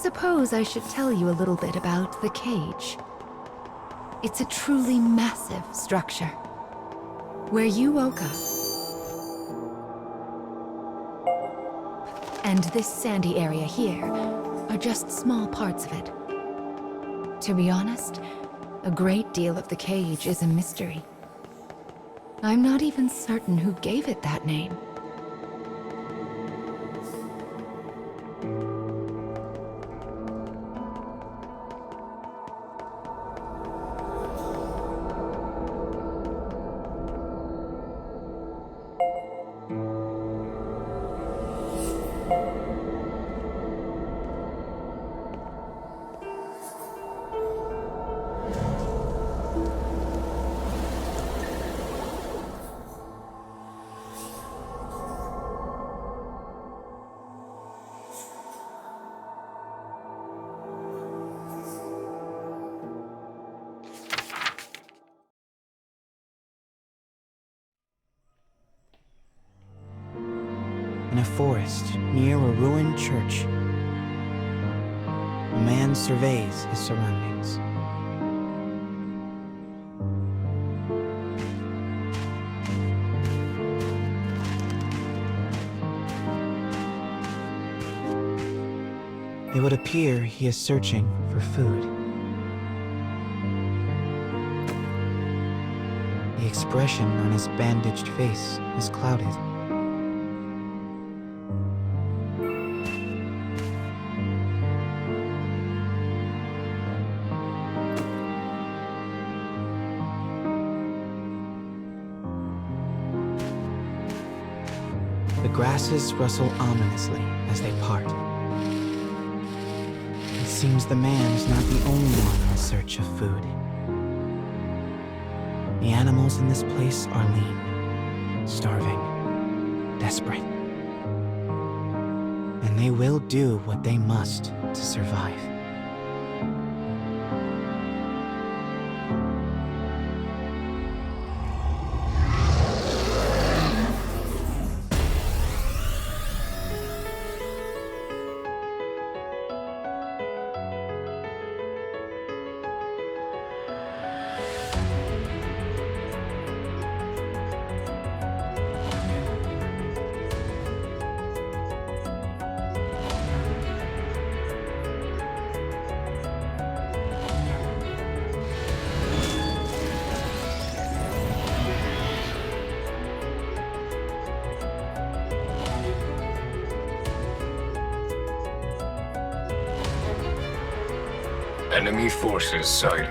suppose I should tell you a little bit about the cage. It's a truly massive structure. Where you woke up, and this sandy area here are just small parts of it. To be honest, a great deal of the cage is a mystery. I'm not even certain who gave it that name. In a forest near a ruined church, a man surveys his surroundings. It would appear he is searching for food. The expression on his bandaged face is clouded. The grasses rustle ominously as they part. It seems the man is not the only one in search of food. The animals in this place are lean, starving, desperate. And they will do what they must to survive. Enemy forces sighted.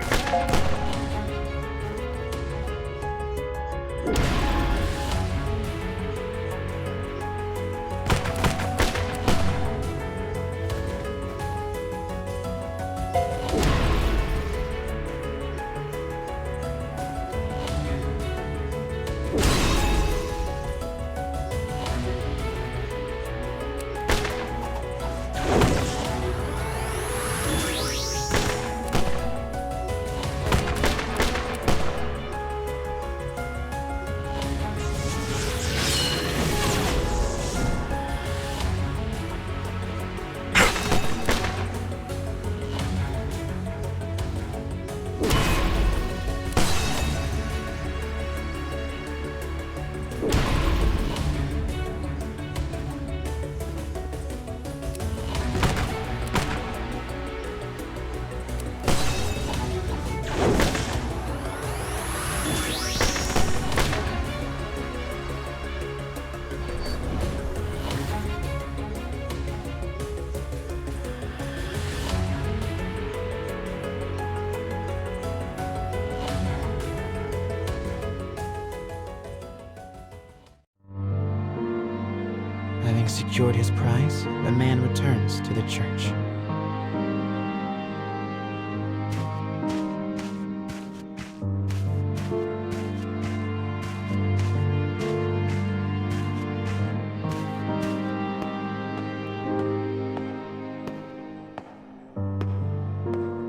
Having secured his prize, the man returns to the church.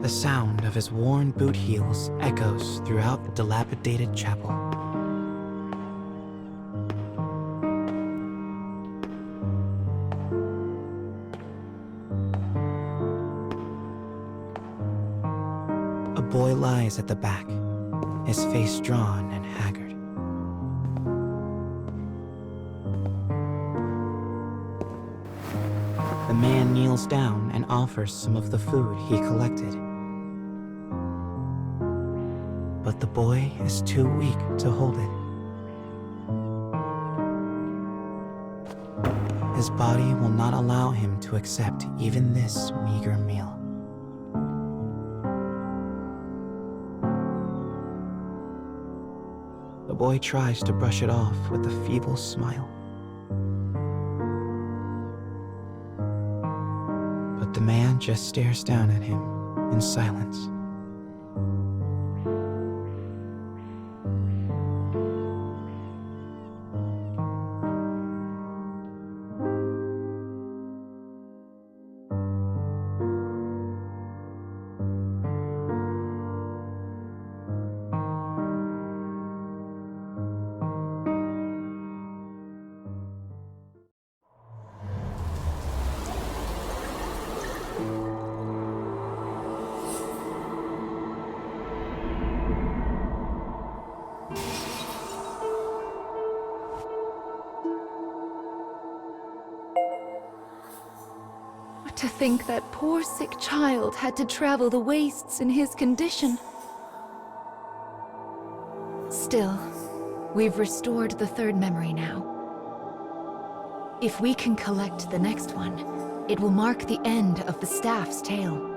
The sound of his worn boot heels echoes throughout the dilapidated chapel. boy lies at the back, his face drawn and haggard. The man kneels down and offers some of the food he collected. But the boy is too weak to hold it. His body will not allow him to accept even this meager meal. The boy tries to brush it off with a feeble smile. But the man just stares down at him in silence. To think that poor sick child had to travel the wastes in his condition. Still, we've restored the third memory now. If we can collect the next one, it will mark the end of the staff's tale.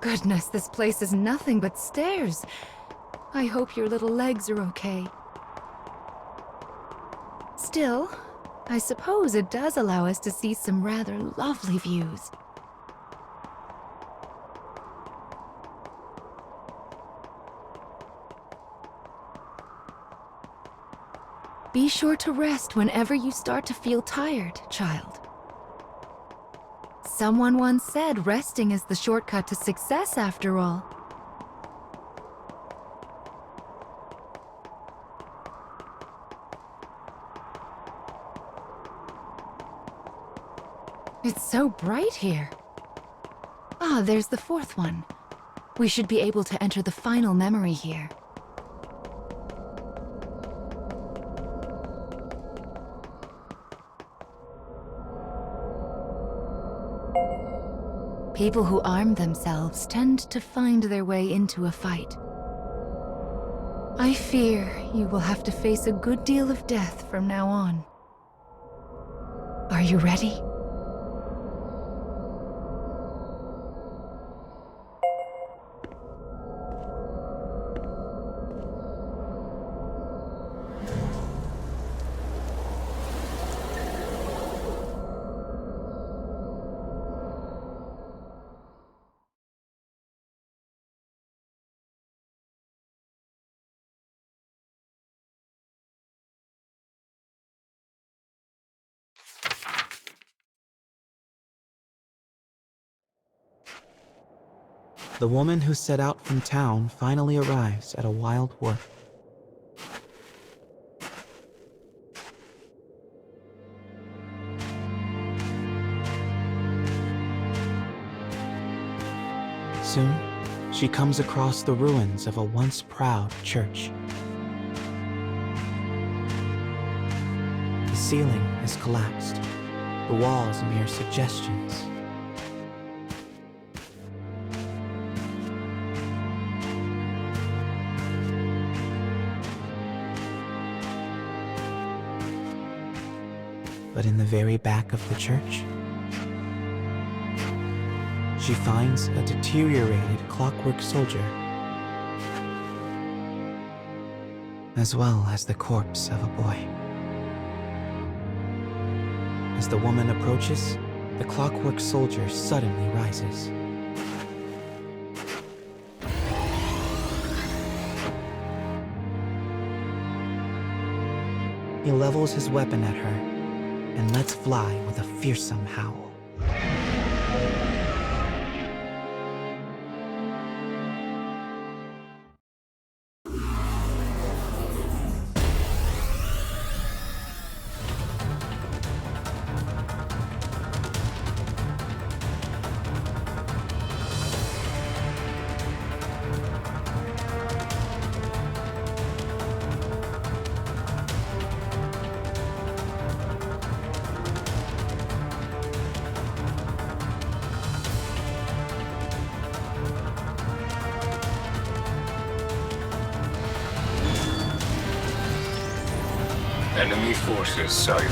Goodness, this place is nothing but stairs. I hope your little legs are okay. Still, I suppose it does allow us to see some rather lovely views. Be sure to rest whenever you start to feel tired, child. Someone once said resting is the shortcut to success, after all. It's so bright here. Ah, there's the fourth one. We should be able to enter the final memory here. People who arm themselves tend to find their way into a fight. I fear you will have to face a good deal of death from now on. Are you ready? The woman who set out from town finally arrives at a wild wood. Soon, she comes across the ruins of a once proud church. The ceiling is collapsed, the walls mere suggestions. But in the very back of the church, she finds a deteriorated clockwork soldier, as well as the corpse of a boy. As the woman approaches, The clockwork soldier suddenly rises. He levels his weapon at her and lets fly with a fearsome howl. Enemy forces sighted.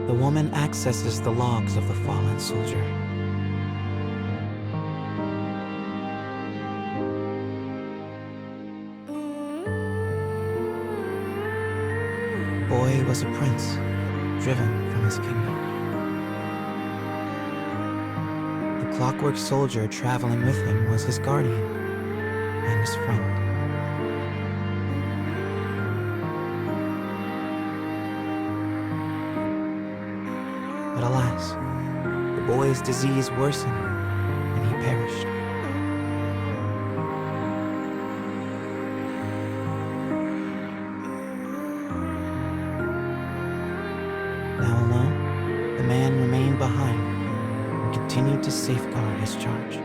The woman accesses the logs of the fallen soldier. Boy was a prince, driven from his kingdom. The clockwork soldier traveling with him was his guardian and his friend. But alas, the boy's disease worsened and he perished. Now alone, the man remained behind and continued to safeguard his charge.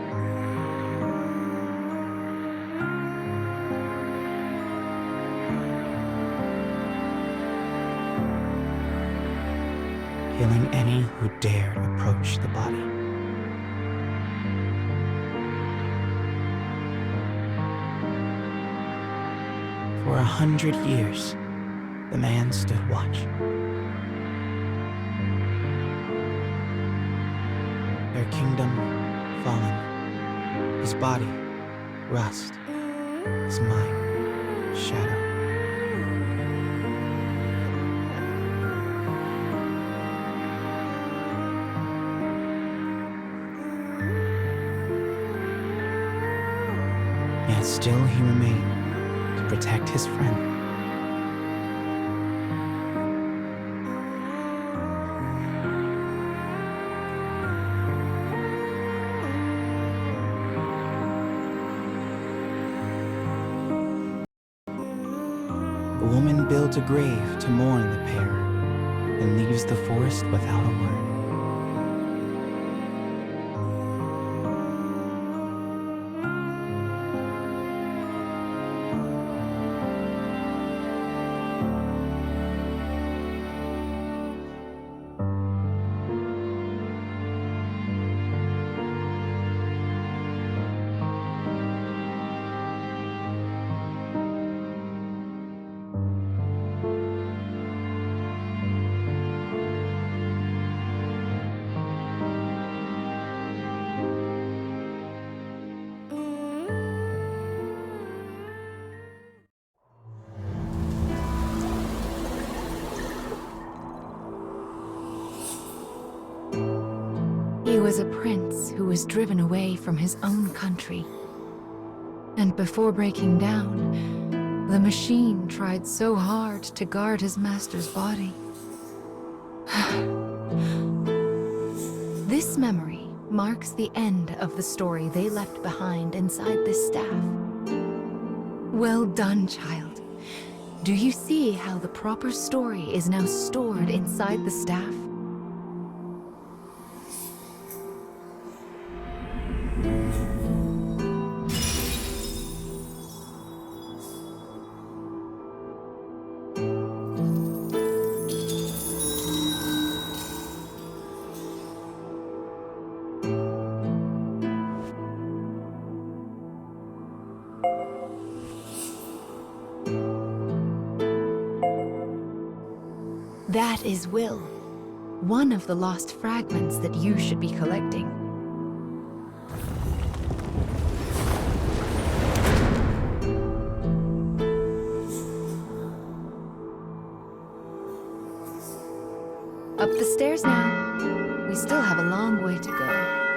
Killing any who dared approach the body. For 100 years, the man stood watch. Their kingdom fallen, his body rust, his mind shadow. Yet still he remained to protect his friend. The woman builds a grave to mourn the pair and leaves the forest without a word. He was a prince who was driven away from his own country. And before breaking down, the machine tried so hard to guard his master's body. This memory marks the end of the story they left behind inside this staff. Well done, child. Do you see how the proper story is now stored inside the staff? That is Will, one of the lost fragments that you should be collecting. Up the stairs now. We still have a long way to go.